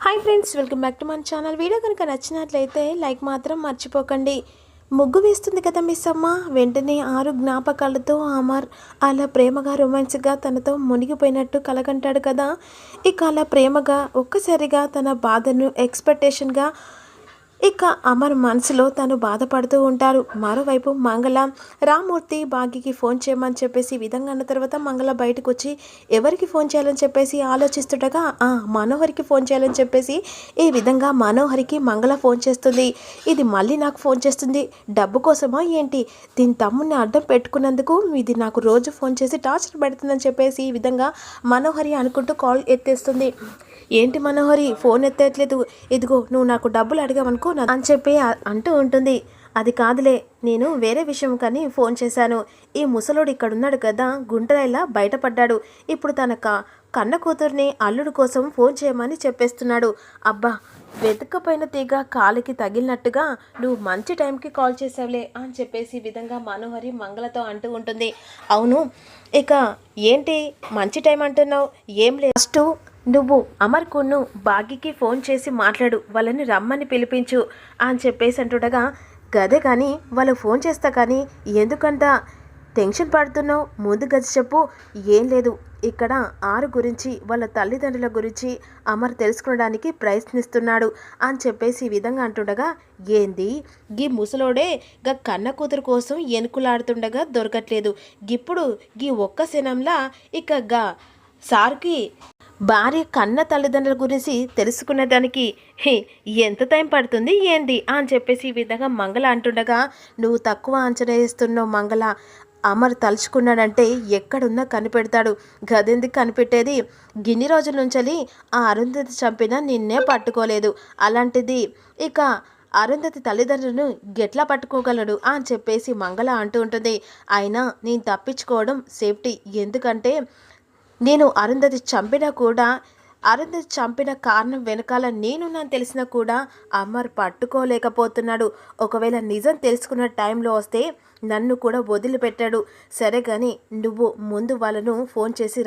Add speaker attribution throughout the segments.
Speaker 1: Hi friends, welcome back to మన channel. Video కనుక నచ్చినట్లయితే లైక్ మాత్రం మర్చిపోకండి. ముగ్గు వేస్తుంది కదా మిస్ అమ్మ, వెంటనే 6 జ్ఞాపకాలతో అమర్ అలా ప్రేమగా రొమాన్స్గా తనతో మునిగిపోయినట్టు కలగంటాడు కదా. ఇక అలా ప్రేమగా ఒక్కసారిగా తన బాధను ఎక్స్పెక్టేషన్గా ఇక అమర్ మనసులో తను బాధపడుతూ ఉంటారు. మరోవైపు మంగళ రామ్మూర్తి భాగ్యకి ఫోన్ చేయమని చెప్పేసి ఈ విధంగా అన్న తర్వాత మంగళ బయటకు వచ్చి ఎవరికి ఫోన్ చేయాలని చెప్పేసి ఆలోచిస్తుండగా మనోహరికి ఫోన్ చేయాలని చెప్పేసి ఈ విధంగా మనోహరికి మంగళ ఫోన్ చేస్తుంది. ఇది మళ్ళీ నాకు ఫోన్ చేస్తుంది, డబ్బు కోసమా ఏంటి? దీని తమ్ముడిని అడ్డం పెట్టుకున్నందుకు ఇది నాకు రోజు ఫోన్ చేసి టార్చర్ పెడుతుందని చెప్పేసి ఈ విధంగా మనోహరి అనుకుంటూ కాల్ ఎత్తేస్తుంది. ఏంటి మనోహరి ఫోన్ ఎత్తట్లేదు, ఇదిగో నువ్వు నాకు డబ్బులు అడిగావనుకో అని చెప్పి అంటూ ఉంటుంది. అది కాదులే, నేను వేరే విషయం కానీ ఫోన్ చేశాను. ఈ ముసలోడు ఇక్కడున్నాడు కదా, గుంటరైలా బయటపడ్డాడు. ఇప్పుడు తన కన్న కూతుర్ని అల్లుడు కోసం ఫోన్ చేయమని చెప్పేస్తున్నాడు. అబ్బా, వెతకపోయిన తీగ కాలికి తగిలినట్టుగా నువ్వు మంచి టైంకి కాల్ చేసావులే అని చెప్పేసి ఈ విధంగా మనోహరి మంగళతో అంటూ ఉంటుంది. అవును, ఇక ఏంటి మంచి టైం అంటున్నావు? ఏం లేదు, ఫస్ట్ నువ్వు అమర్కును భాగ్యకి ఫోన్ చేసి మాట్లాడు, వాళ్ళని రమ్మని పిలిపించు అని చెప్పేసి అంటుండగా, గదే కానీ వాళ్ళు ఫోన్ చేస్తా కానీ ఎందుకంట టెన్షన్ పడుతున్నావు? ముందు గది చెప్పు. ఏం లేదు, ఇక్కడ ఆరు గురించి వాళ్ళ తల్లిదండ్రుల గురించి అమర్ తెలుసుకోవడానికి ప్రయత్నిస్తున్నాడు అని చెప్పేసి ఈ విధంగా అంటుండగా, ఏంది గీ ముసలోడే గా కన్న కూతురు కోసం ఎనుకులాడుతుండగా దొరకట్లేదు, ఇప్పుడు గీ ఒక్క క్షణంలా ఇక గా సార్కి భార్య కన్న తల్లిదండ్రుల గురించి తెలుసుకునేదానికి ఎంత టైం పడుతుంది ఏంది అని చెప్పేసి ఈ విధంగా మంగళ అంటుండగా, నువ్వు తక్కువ అంచనా వేస్తున్నావు మంగళ. అమర్ తలుచుకున్నాడంటే ఎక్కడున్నా కనిపెడతాడు. గదెందుకు కనిపెట్టేది? గిన్ని రోజుల నుంచి ఆ అరుంధతి చంపినా నిన్నే పట్టుకోలేదు, అలాంటిది ఇక అరుంధతి తల్లిదండ్రులను గెట్లా పట్టుకోగలడు అని చెప్పేసి మంగళ అంటూ ఉంటుంది. అయినా నేను తప్పించుకోవడం సేఫ్టీ, ఎందుకంటే నేను అరుంధతి చంపినా కూడా అరుంధతి చంపిన కారణం వెనకాల నేనున్నాను తెలిసినా కూడా అమర్ పట్టుకోలేకపోతున్నాడు. ఒకవేళ నిజం తెలుసుకున్న టైంలో వస్తే నన్ను కూడా వదిలిపెట్టాడు. సరే కానీ నువ్వు ముందు వాళ్ళను ఫోన్ చేసి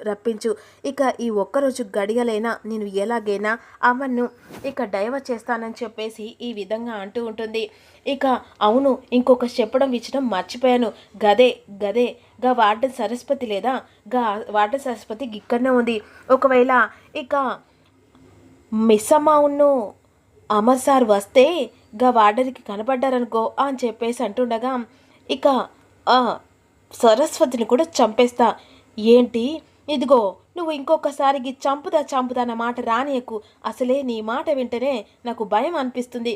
Speaker 1: రప్పించు. ఇక ఈ ఒక్కరోజు గడియలైనా నేను ఎలాగైనా అమర్ను ఇక డైవర్ట్ చేస్తానని చెప్పేసి ఈ విధంగా అంటూ ఉంటుంది. ఇక అవును, ఇంకొక చెప్పడం ఇచ్చడం మర్చిపోయాను. గదే గా వార్డెన్ సరస్వతి లేదా గా వార్డెన్ సరస్వతి ఇక్కడనే ఉంది. ఒకవేళ ఇక మిస్ అమ్మ అమర్ సార్ వస్తే గా వార్డెన్కి కనపడ్డారనుకో అని చెప్పేసి అంటుండగా, ఇక సరస్వతిని కూడా చంపేస్తా. ఏంటి? ఇదిగో నువ్వు ఇంకొకసారికి చంపుతా నా మాట రానియకు. అసలే నీ మాట వింటేనే నాకు భయం అనిపిస్తుంది.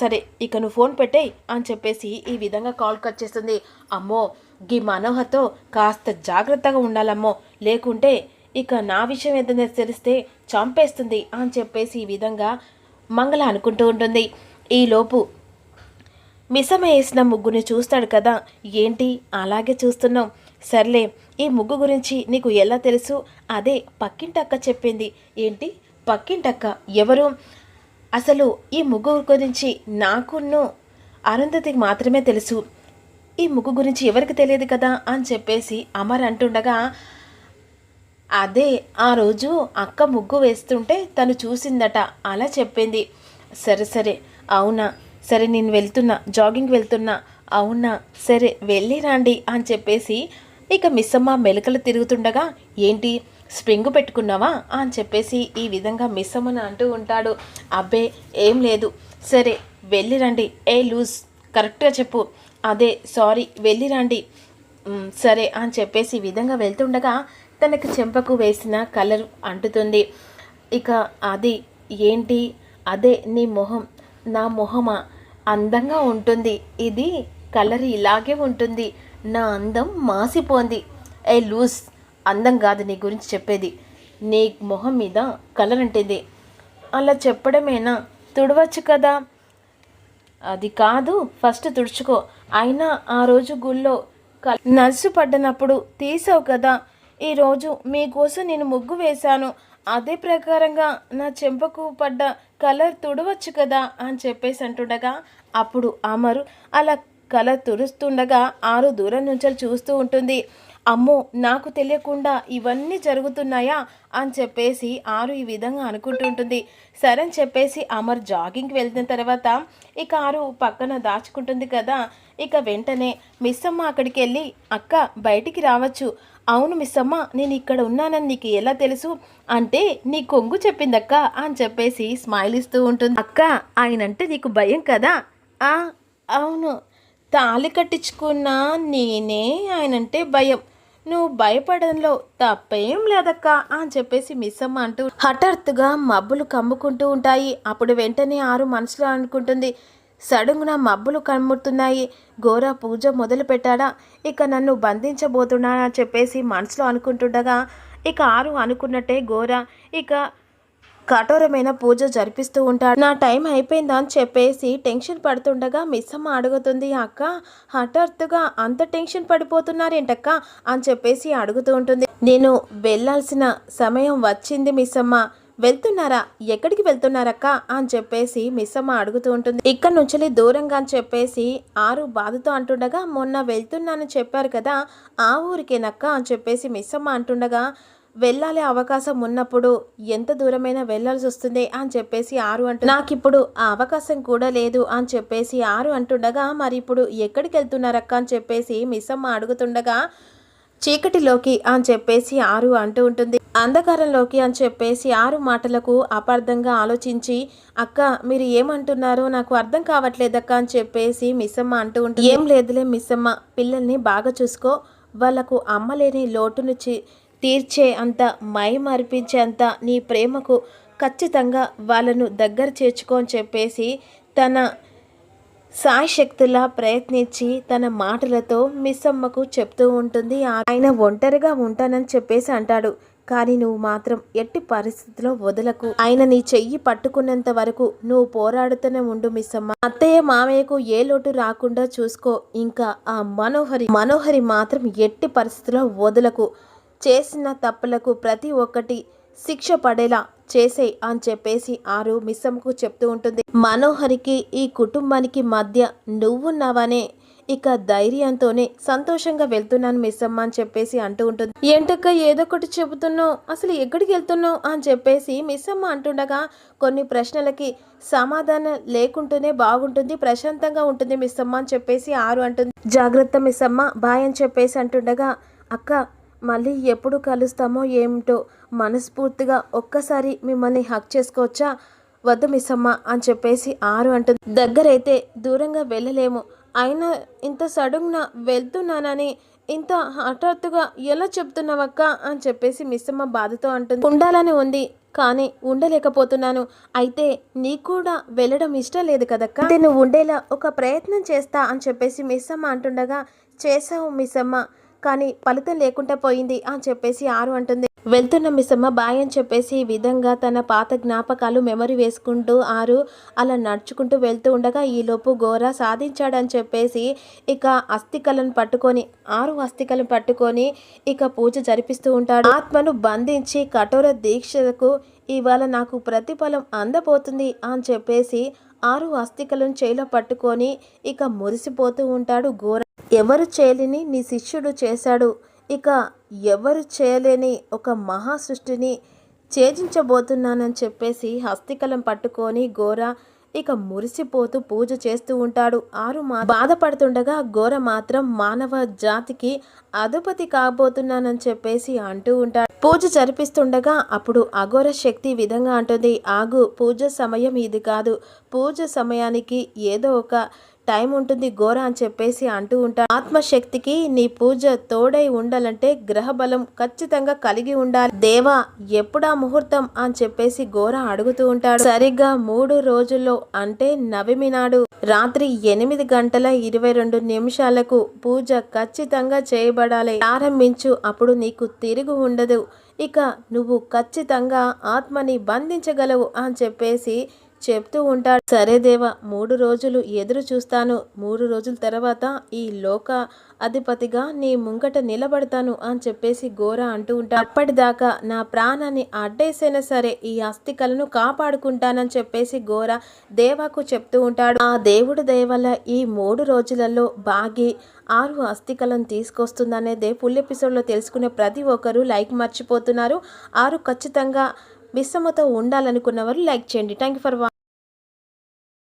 Speaker 1: సరే ఇక నువ్వు ఫోన్ పెట్టేయి అని చెప్పేసి ఈ విధంగా కాల్ కట్ చేస్తుంది. అమ్మో, గీ మనోహర్తో కాస్త జాగ్రత్తగా ఉండాలమ్మో, లేకుంటే ఇక నా విషయం ఏదైనా తెలిస్తే చంపేస్తుంది అని చెప్పేసి ఈ విధంగా మంగళ అనుకుంటూ ఉంటుంది. ఈలోపు మిసమ వేసిన ముగ్గుని చూస్తాడు కదా. ఏంటి అలాగే చూస్తున్నావు? సర్లే, ఈ ముగ్గు గురించి నీకు ఎలా తెలుసు? అదే పక్కింటక్క చెప్పింది. ఏంటి పక్కింటక్క? ఎవరు? అసలు ఈ ముగ్గు గురించి నాకును అరుంధతికి మాత్రమే తెలుసు, ఈ ముగ్గు గురించి ఎవరికి తెలియదు కదా అని చెప్పేసి అమర్ అంటుండగా, అదే ఆ రోజు అక్క ముగ్గు వేస్తుంటే తను చూసిందట, అలా చెప్పింది. సరే అవునా, సరే నేను వెళ్తున్నా, జాగింగ్ వెళ్తున్నా. అవునా, సరే వెళ్ళి రండి అని చెప్పేసి ఇక మిస్సమ్మ మెలకలు తిరుగుతుండగా, ఏంటి స్ప్రింగ్ పెట్టుకున్నావా అని చెప్పేసి ఈ విధంగా మిస్సమ్మను అంటూ ఉంటాడు. అబ్బే ఏం లేదు, సరే వెళ్ళి రండి. లూజ్ కరెక్ట్గా చెప్పు. అదే సారీ, వెళ్ళి రండి. సరే అని చెప్పేసి ఈ విధంగా వెళ్తుండగా తనకు చెంపకు వేసిన కలర్ అంటుతుంది. ఇక అది ఏంటి? అదే నీ మొహం. నా మొహమా? అందంగా ఉంటుంది, ఇది కలర్ ఇలాగే ఉంటుంది, నా అందం మాసిపోంది. లూజ్, అందం కాదు నీ గురించి చెప్పేది, నీ మొహం మీద కలర్ అంటుంది. అలా చెప్పడమేనా? తుడవచ్చు కదా. అది కాదు, ఫస్ట్ తుడుచుకో. అయినా ఆ రోజు గుళ్ళో నలుసు పడ్డనప్పుడు తీసావు కదా. ఈరోజు మీకోసం నేను ముగ్గు వేశాను, అదే ప్రకారంగా నా చెంపకు పడ్డ కలర్ తుడవచ్చు కదా అని చెప్పేసి అంటుండగా, అప్పుడు అమరు అలా కలర్ తుడుస్తుండగా ఆరు దూరం నుంచి చూస్తూ ఉంటుంది. అమ్మో నాకు తెలియకుండా ఇవన్నీ జరుగుతున్నాయా అని చెప్పేసి ఆరు ఈ విధంగా అనుకుంటూ ఉంటుంది. సరే అని చెప్పేసి అమర్ జాగింగ్కి వెళ్తున్న తర్వాత ఇక ఆరు పక్కన దాచుకుంటుంది కదా. ఇక వెంటనే మిస్సమ్మ అక్కడికి వెళ్ళి అక్క బయటికి రావచ్చు. అవును మిస్సమ్మ నేను ఇక్కడ ఉన్నానని నీకు ఎలా తెలుసు అంటే నీ కొంగు చెప్పిందక్క అని చెప్పేసి స్మైల్ ఇస్తూ ఉంటుంది. అక్క ఆయనంటే నీకు భయం కదా? అవును, తాళి కట్టించుకున్నా నేనే ఆయనంటే భయం, నువ్వు భయపడంలో తప్పేం లేదక్క అని చెప్పేసి మిస్సమ్మ అంటూ హఠాత్తుగా మబ్బులు కమ్ముకుంటూ ఉంటాయి. అప్పుడు వెంటనే ఆరు మనసులో అనుకుంటుంది, సడన్గా మబ్బులు కమ్ముతున్నాయి, ఘోర పూజ మొదలు పెట్టాడా, ఇక నన్ను బంధించబోతున్నాడా అని చెప్పేసి మనసులో అనుకుంటుండగా ఇక ఆరు అనుకున్నట్టే ఘోర ఇక కఠోరమైన పూజ జరిపిస్తూ ఉంటాడు. నా టైం అయిపోయిందా అని చెప్పేసి టెన్షన్ పడుతుండగా మిస్సమ్మ అడుగుతుంది, అక్క హఠాత్తుగా అంత టెన్షన్ పడిపోతున్నారేంటక్క అని చెప్పేసి అడుగుతూ ఉంటుంది. నేను వెళ్ళాల్సిన సమయం వచ్చింది మిస్సమ్మ, వెళ్తున్నారా, ఎక్కడికి వెళ్తున్నారక్క అని చెప్పేసి మిస్సమ్మ అడుగుతూ ఉంటుంది. ఇక్కడ నుంచి దూరంగా అని చెప్పేసి ఆరు బాధతో అంటుండగా మొన్న వెళ్తున్నానని చెప్పారు కదా ఆ ఊరికేనక్క అని చెప్పేసి మిస్సమ్మ అంటుండగా వెళ్ళాలి అవకాశం ఉన్నప్పుడు ఎంత దూరమైనా వెళ్ళాల్సి వస్తుంది అని చెప్పేసి ఆరు అంటూ నాకు ఇప్పుడు ఆ అవకాశం కూడా లేదు అని చెప్పేసి ఆరు అంటుండగా మరి ఇప్పుడు ఎక్కడికి వెళ్తున్నారక్క అని చెప్పేసి మిస్సమ్మ అడుగుతుండగా చీకటిలోకి అని చెప్పేసి ఆరు అంటూ ఉంటుంది. అంధకారంలోకి అని చెప్పేసి ఆరు మాటలకు అపార్థంగా ఆలోచించి అక్క మీరు ఏమంటున్నారో నాకు అర్థం కావట్లేదక్క అని చెప్పేసి మిస్సమ్మ అంటూ ఉంటుంది. ఏం లేదులే మిస్సమ్మ, పిల్లల్ని బాగా చూసుకో, వాళ్ళకు అమ్మలేని లోటును తీర్చే అంత మైమరిపించే అంత నీ ప్రేమకు ఖచ్చితంగా వాళ్ళను దగ్గర చేర్చుకో అని చెప్పేసి తన సాయశక్తులా ప్రయత్నించి తన మాటలతో మిస్సమ్మకు చెప్తూ ఉంటుంది. ఆయన ఒంటరిగా ఉంటానని చెప్పేసి అంటాడు, కానీ నువ్వు మాత్రం ఎట్టి పరిస్థితిలో వదలకు, ఆయన నీ చెయ్యి పట్టుకున్నంత వరకు నువ్వు పోరాడుతూనే ఉండు మిస్సమ్మ, అత్తయ్య మామయ్యకు ఏ లోటు రాకుండా చూసుకో, ఇంకా ఆ మనోహరి మాత్రం ఎట్టి పరిస్థితిలో వదలకు, చేసిన తప్పులకు ప్రతి ఒక్కటి శిక్ష పడేలా చేసే అని చెప్పేసి ఆరు మిస్సమ్మకు చెప్తూ ఉంటుంది. మనోహరికి ఈ కుటుంబానికి మధ్య నువ్వున్నావనే ఇక ధైర్యంతోనే సంతోషంగా వెళ్తున్నాను మిస్సమ్మ అని చెప్పేసి అంటూ ఉంటుంది. ఏంటక్క ఏదో ఒకటి చెబుతున్నావు, అసలు ఎక్కడికి వెళ్తున్నావు అని చెప్పేసి మిస్సమ్మ అంటుండగా కొన్ని ప్రశ్నలకి సమాధానం లేకుంటూనే బాగుంటుంది, ప్రశాంతంగా ఉంటుంది మిస్సమ్మ అని చెప్పేసి ఆరు అంటుంది. జాగ్రత్త మిస్సమ్మ, బాయ్ అని చెప్పేసి అంటుండగా అక్క మళ్ళీ ఎప్పుడు కలుస్తామో ఏమిటో, మనస్ఫూర్తిగా ఒక్కసారి మిమ్మల్ని హక్ చేసుకోవచ్చా? వద్దు మిస్సమ్మ అని చెప్పేసి ఆరు అంటుంది. దగ్గరైతే దూరంగా వెళ్ళలేము, అయినా ఇంత సడన్గా వెళ్తున్నానని ఇంత హఠాత్తుగా ఎలా చెప్తున్నావక్క అని చెప్పేసి మిస్సమ్మ బాధతో అంటుంది. ఉండాలని ఉంది కానీ ఉండలేకపోతున్నాను, అయితే నీకు కూడా వెళ్ళడం ఇష్టం లేదు కదక్క, నువ్వు ఉండేలా ఒక ప్రయత్నం చేస్తా అని చెప్పేసి మిస్సమ్మ అంటుండగా చేసావు మిస్సమ్మ, కానీ ఫలితం లేకుండా పోయింది అని చెప్పేసి ఆరు అంటుంది. వెళ్తున్న మిస్సమ్మ బాయ్ అని చెప్పేసి ఈ విధంగా తన పాత జ్ఞాపకాలు మెమరీ వేసుకుంటూ ఆరు అలా నడుచుకుంటూ వెళ్తూ ఉండగా ఈలోపు ఘోర సాధించాడని చెప్పేసి ఇక అస్థికలను పట్టుకొని ఇక పూజ జరిపిస్తూ ఉంటాడు. ఆత్మను బంధించి కఠోర దీక్షకు ఇవాళ నాకు ప్రతిఫలం అందబోతుంది అని చెప్పేసి ఆరు అస్థికలను చేయిలో పట్టుకొని ఇక మురిసిపోతూ ఉంటాడు ఘోర. ఎవరు చేయలేని నీ శిష్యుడు చేశాడు, ఇక ఎవరు చేయలేని ఒక మహా సృష్టిని ఛేదించబోతున్నానని చెప్పేసి హస్తికలం పట్టుకొని ఘోర ఇక మురిసిపోతూ పూజ చేస్తూ ఉంటాడు. ఆరు బాధపడుతుండగా ఘోర మాత్రం మానవ జాతికి అధిపతి కాబోతున్నానని చెప్పేసి అంటూ ఉంటాడు. పూజ జరిపిస్తుండగా అప్పుడు అఘోర శక్తి విధంగా అంటుంది, ఆగు, పూజ సమయం ఇది కాదు, పూజ సమయానికి ఏదో ఒక టైం ఉంటుంది ఘోర అని చెప్పేసి అంటూ ఉంటాడు. ఆత్మశక్తికి నీ పూజ తోడై ఉండాలంటే గ్రహ బలం ఖచ్చితంగా కలిగి ఉండాలి దేవా, ఎప్పుడా ముహూర్తం అని చెప్పేసి ఘోర అడుగుతూ ఉంటాడు. సరిగ్గా 3 రోజుల్లో అంటే నవమి నాడు రాత్రి 8:22 పూజ ఖచ్చితంగా చేయబడాలి, ప్రారంభించు, అప్పుడు నీకు తిరుగు ఉండదు, ఇక నువ్వు ఖచ్చితంగా ఆత్మని బంధించగలవు అని చెప్పేసి చెప్తూ ఉంటాడు. సరే దేవా, 3 రోజులు ఎదురు చూస్తాను. 3 రోజుల తర్వాత ఈ లోక అధిపతిగా నీ ముంగట నిలబడతాను అని చెప్పేసి ఘోర అంటూ ఉంటాడు. అప్పటిదాకా నా ప్రాణాన్ని అడ్డేసైనా సరే ఈ అస్థికలను కాపాడుకుంటానని చెప్పేసి ఘోర దేవాకు చెప్తూ ఉంటాడు. ఆ దేవుడి దయ వల్ల ఈ 3 రోజులలో బాగి 6 అస్థికలను తీసుకొస్తుందనేదే ఫుల్ ఎపిసోడ్లో తెలుసుకునే ప్రతి ఒక్కరూ లైక్ మర్చిపోతున్నారు. 6 ఖచ్చితంగా మిస్సమ్మతో ఉండాలనుకున్నవారు లైక్ చేయండి. Thank you for watching.